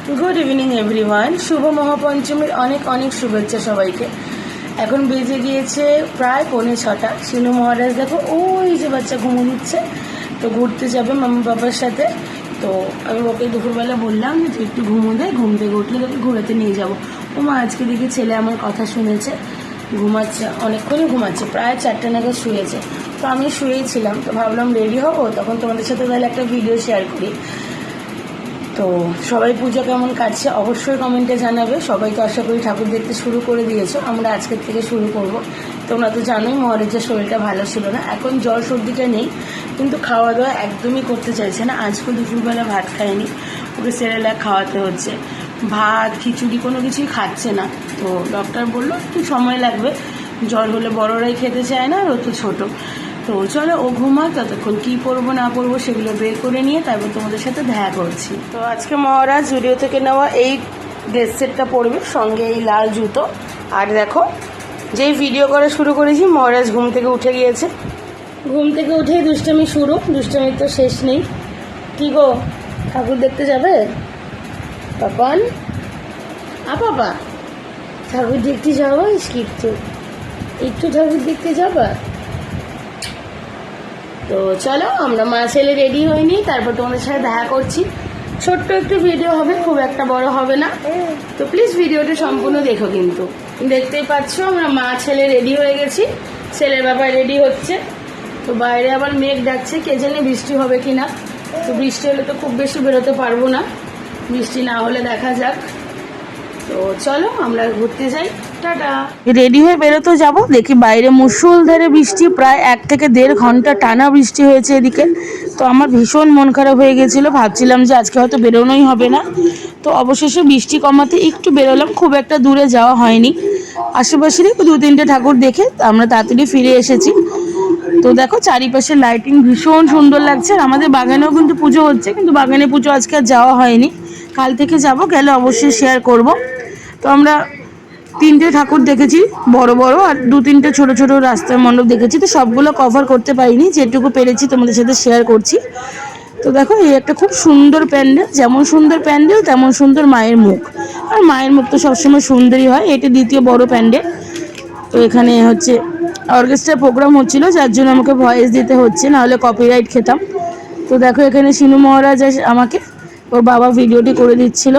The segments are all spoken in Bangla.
Good evening everyone. शुभ महापंचमीर अनेक अनेक शुभेच्छा सबाइके। এখন বেজে গিয়েছে প্রায় 5:45। শিনু মহারাজ দেখো ওই যে বাচ্চা ঘুমো দিচ্ছে, তো ঘুরতে যাবে মাম্মা বাবার সাথে। তো আমি ওকে দুপুরবেলা বললাম যে তুই একটু ঘুমো দে, ঘুম থেকে উঠলে তোকে ঘোরাতে নিয়ে যাবো। ও মা আজকে দেখি ছেলে আমার কথা শুনেছে, ঘুমাচ্ছে, অনেকক্ষণই ঘুমাচ্ছে, প্রায় 4টা নাগাদ শুয়েছে। তো আমি শুয়েই ছিলাম, তো ভাবলাম রেডি হবো, তখন তোমাদের সাথে তাহলে একটা ভিডিও শেয়ার করি। তো সবাই পুজো কেমন কাটছে অবশ্যই কমেন্টে জানাবে। সবাই তো আশা করি ঠাকুর দেখতে শুরু করে দিয়েছো, আমরা আজকের থেকে শুরু করব। তোমরা তো জানোই মহারাজের শরীরটা ভালো ছিল না, এখন জ্বর সর্দিটা নেই, কিন্তু খাওয়া দাওয়া একদমই করতে চাইছে না। আজকে দুপুরবেলা ভাত খায়নি, ওকে সেরেলাক খাওয়াতে হচ্ছে, ভাত খিচুড়ি কোনো কিছুই খাচ্ছে না। তো ডক্টর বললো একটু সময় লাগবে, জ্বর হলে বড়রাই খেতে চায় না, আর ও তো ছোটো। তো চলো ও ঘুমাক, ততক্ষণ কী পরবো না পরবো সেগুলো বের করে নিয়ে তারপর তোমাদের সাথে দেখা করছি। তো আজকে মহারাজ জুডিও থেকে নেওয়া এই ড্রেস সেটটা পরবে, সঙ্গে এই লাল জুতো। আর দেখো যেই ভিডিও করা শুরু করেছি মহারাজ ঘুম থেকে উঠে গিয়েছে। ঘুম থেকে উঠেই দুষ্টামি শুরু, দুষ্টামির তো শেষ নেই। কী গো, ঠাকুর দেখতে যাবে পাপান? পাপা ঠাকুর দেখতে যাবো, একটু একটু ঠাকুর দেখতে যাবা? তো চলো আমরা মা ছেলে রেডি হইনি, তারপর তোমাদের সাথে দেখা করছি। ছোট্ট একটু ভিডিও হবে, খুব একটা বড় হবে না, তো প্লিজ ভিডিওটা সম্পূর্ণ দেখো। কিন্তু দেখতেই পাচ্ছ আমরা মা ছেলে রেডি হয়ে গেছি, ছেলের বাবা রেডি হচ্ছে। তো বাইরে আবার মেঘ ডাকছে, কে জানে বৃষ্টি হবে কি না। তো বৃষ্টি হলে তো খুব বেশি বেরোতে পারবো না, বৃষ্টি না হলে দেখা যাক। তো চলো আমরা ঘুরতে যাই, টাটা। রেডি হয়ে বেরোতে যাবো, দেখি বাইরে মুষলধারে বৃষ্টি, প্রায় 1 থেকে 1.5 ঘন্টা টানা বৃষ্টি হয়েছে এদিকে। তো আমার ভীষণ মন খারাপ হয়ে গেছিলো, ভাবছিলাম যে আজকে হয়তো বেরোনোই হবে না। তো অবশেষে বৃষ্টি কমাতে একটু বেরোলাম, খুব একটা দূরে যাওয়া হয়নি, আশেপাশেরই 2-3টে ঠাকুর দেখে আমরা তাড়াতাড়ি ফিরে এসেছি। তো দেখো চারিপাশে লাইটিং ভীষণ সুন্দর লাগছে। আর আমাদের বাগানেও কিন্তু পুজো হচ্ছে, কিন্তু বাগানে পুজো আজকে আর যাওয়া হয়নি, কাল থেকে যাব, গেলে অবশ্যই শেয়ার করব। তো আমরা 3টে ঠাকুর দেখেছি বড় বড়, আর 2-3টে ছোট ছোট রাস্তার মণ্ডপ দেখেছি। তো সবগুলো কভার করতে পারিনি, যেটুকু পেরেছি তোমাদের সাথে শেয়ার করছি। তো দেখো এই একটা খুব সুন্দর প্যান্ডেল, যেমন সুন্দর প্যান্ডেল তেমন সুন্দর মায়ের মুখ। আর মায়ের মুখ তো সবসময় সুন্দরই হয়, এটা দ্বিতীয় বড় প্যান্ডেল। তো এখানে হচ্ছে অর্কেস্ট্রার প্রোগ্রাম হচ্ছিল, যার জন্য আমাকে ভয়েস দিতে হচ্ছে, নাহলে কপিরাইট খেতাম। তো দেখো এখানে শিনু মহারাজ আমাকে ওর বাবা ভিডিওটি করে দিচ্ছিল।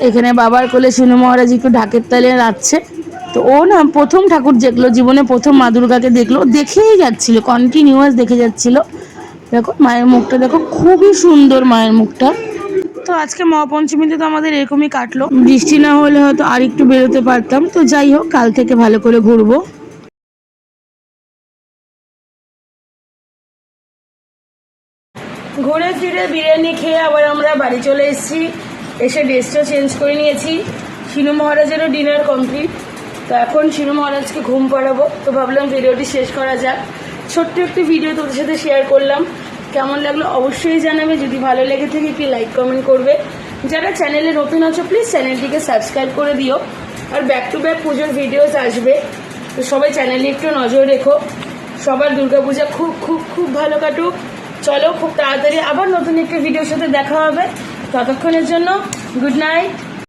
এখানে বাবার কোলে শিনু মহারাজ একটু ঢাকের তালে নাচছে। তো ও না প্রথম ঠাকুর দেখলো, জীবনে প্রথম মা দুর্গাকে দেখলো, দেখেই যাচ্ছিল, কন্টিনিউয়াস দেখে যাচ্ছিল। দেখো মায়ের মুখটা দেখো, খুবই সুন্দর মায়ের মুখটা। তো আজকে মহাপঞ্চমীতে তো আমাদের এরকমই কাটলো, বৃষ্টি না হলে হয়তো আর একটু বেরোতে পারতাম। তো যাই হোক, কাল থেকে ভালো করে ঘুরবো। ঘুরে ফিরে বিরিয়ানি খেয়ে আবার আমরা বাড়ি চলে এসেছি, এসে ড্রেসটা চেঞ্জ করে নিয়েছি। Shinu মহারাজেরও dinner complete. তো এখন শিনু মহারাজকে ঘুম পাড়াবো, তো ভাবলাম ভিডিওটি শেষ করা যাক। ছোট্ট একটি ভিডিও তোদের সাথে শেয়ার করলাম, কেমন লাগলো অবশ্যই জানাবে। যদি ভালো লেগে থাকে একটি লাইক কমেন্ট করবে। যারা চ্যানেলে নতুন আছো প্লিজ চ্যানেলটিকে সাবস্ক্রাইব করে দিও। আর ব্যাক টু ব্যাক পুজোর ভিডিওস আসবে, তো সবাই চ্যানেলে একটু নজর রেখো। সবার দুর্গাপূজা খুব খুব খুব ভালো কাটুক। চলো খুব তাড়াতাড়ি আবার নতুন একটি ভিডিওর সাথে দেখা হবে, ততক্ষণের জন্য গুড নাইট।